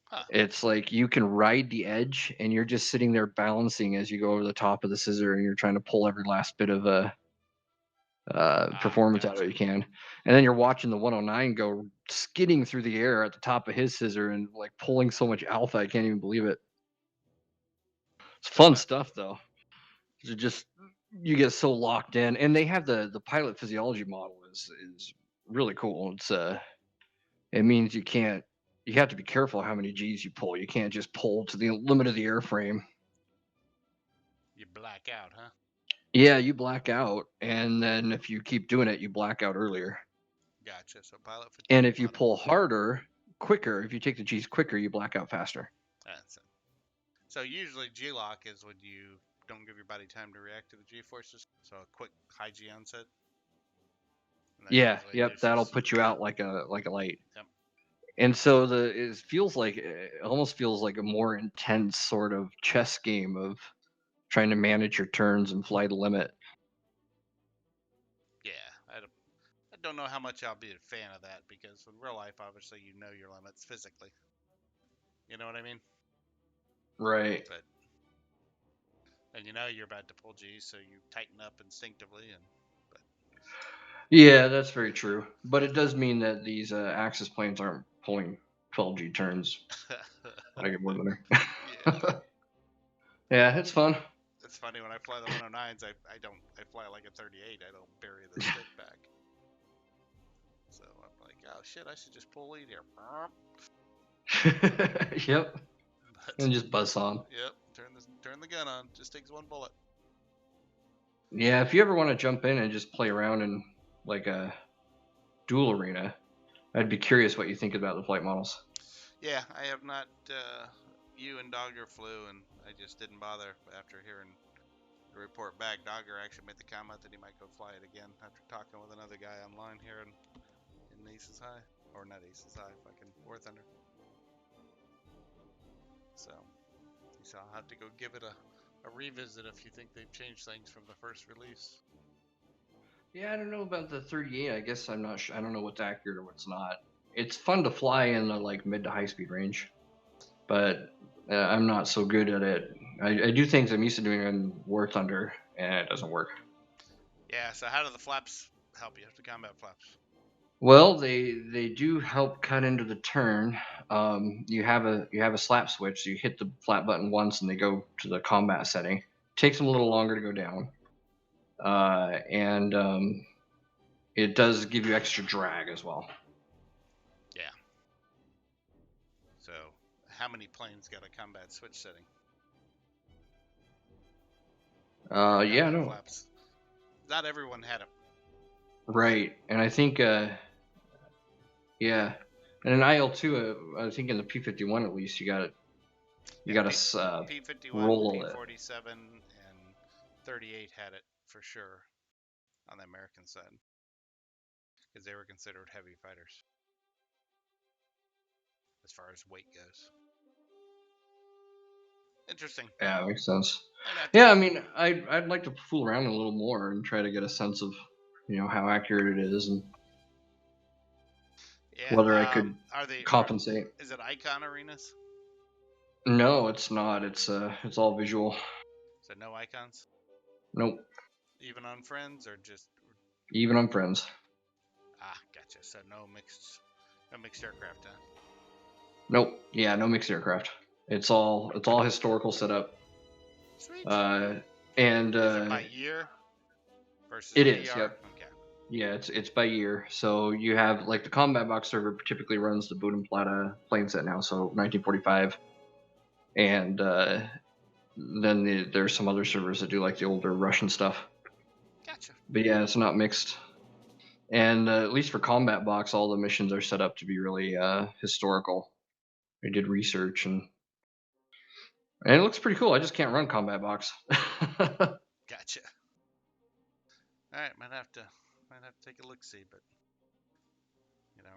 Huh. It's like you can ride the edge, and you're just sitting there balancing as you go over the top of the scissor, and you're trying to pull every last bit of performance out of it you can. And then you're watching the 109 go skidding through the air at the top of his scissor and like pulling so much alpha, I can't even believe it. It's fun stuff though. You get so locked in, and they have the pilot physiology model is really cool. It means you have to be careful how many G's you pull. You can't just pull to the limit of the airframe. You black out, huh? Yeah, you black out, and then if you keep doing it, you black out earlier. Gotcha. So pilot fatigue. And if you bottom. pull harder, quicker, if you take the G's quicker, you black out faster. That's it. So usually G-lock is when you don't give your body time to react to the G-forces. So a quick high G onset. And that Yeah, usually yep, that'll induces- put you out like a light. Yep. And so it feels like it almost feels like a more intense sort of chess game of trying to manage your turns and fly the limit. Yeah, I don't know how much I'll be a fan of that because in real life, obviously, you know your limits physically. You know what I mean? Right. But and you know you're about to pull G, so you tighten up instinctively. And Yeah, that's very true. But it does mean that these Axis planes aren't pulling 12G turns like a woodlander. yeah, Yeah, it's fun. it's funny when I fly the 109s. I fly like a 38. I don't bury the stick back. So I'm like, oh shit, I should just pull lead here. Yep. But And just buzz on. yep, turn the gun on. Just takes one bullet. Yeah, if you ever want to jump in and just play around in like a duel arena, I'd be curious what you think about the flight models. Yeah, I have not. You and Dogger flew, and I just didn't bother after hearing the report back. Dogger actually made the comment that he might go fly it again after talking with another guy online here in Aces High, or not Aces High, fucking War Thunder. So I'll have to go give it a revisit if you think they've changed things from the first release. Yeah, I don't know about the 38. I guess I'm not sure. I don't know what's accurate or what's not. It's fun to fly in the like mid to high speed range, but I'm not so good at it. I do things I'm used to doing on War Thunder, and it doesn't work. Yeah. So how do the flaps help you? The combat flaps. Well, they do help cut into the turn. You have a slap switch, so you hit the flap button once, and they go to the combat setting. Takes them a little longer to go down, and it does give you extra drag as well. Yeah. So how many planes got a combat switch setting? Yeah, no, Flaps. Not everyone had them. right, and I think yeah, and in IL2, I think in the P51 at least you got it. You got to P51, roll it. P47, and 38 had it for sure on the American side because they were considered heavy fighters as far as weight goes. Interesting. Yeah, makes sense. Yeah, I mean, I'd like to fool around a little more and try to get a sense of, how accurate it is and whether I could compensate. Is it icon arenas? No, it's not. It's all visual. So no icons? Nope. Even on Friends or just? Even on Friends. Ah, gotcha. So no mixed aircraft, huh? Nope. Yeah, no mixed aircraft. It's all historical setup. Sweet. And is it by year versus it VR? Is. Yep. Okay. Yeah, it's by year. So you have like the Combat Box server typically runs the Bodenplatte plane set now, so 1945, and then there's some other servers that do like the older Russian stuff. Gotcha. But yeah, it's not mixed. And at least for Combat Box, all the missions are set up to be really historical. I did research and it looks pretty cool. I just can't run Combat Box. Gotcha. All right, might have to take a look see, but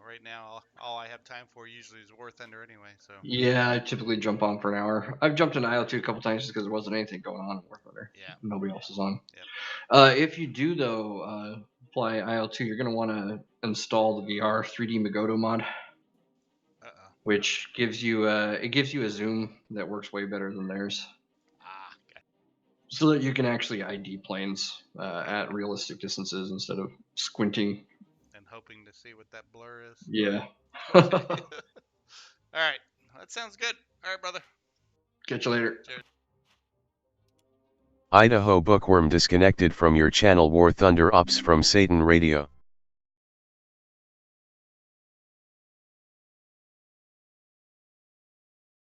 right now all I have time for usually is War Thunder anyway. So yeah, I typically jump on for an hour. I've jumped in IL2 a couple times just because there wasn't anything going on in War Thunder. Yeah. Nobody else is on. Yep. If you do though fly IL2, you're gonna want to install the VR 3D Magoto mod, which gives you a zoom that works way better than theirs. Ah, gotcha. So that you can actually ID planes at realistic distances instead of squinting and hoping to see what that blur is. Yeah. All right, that sounds good. All right, brother. Catch you later. Cheers. Idaho Bookworm disconnected from your channel War Thunder Ops from Satan Radio.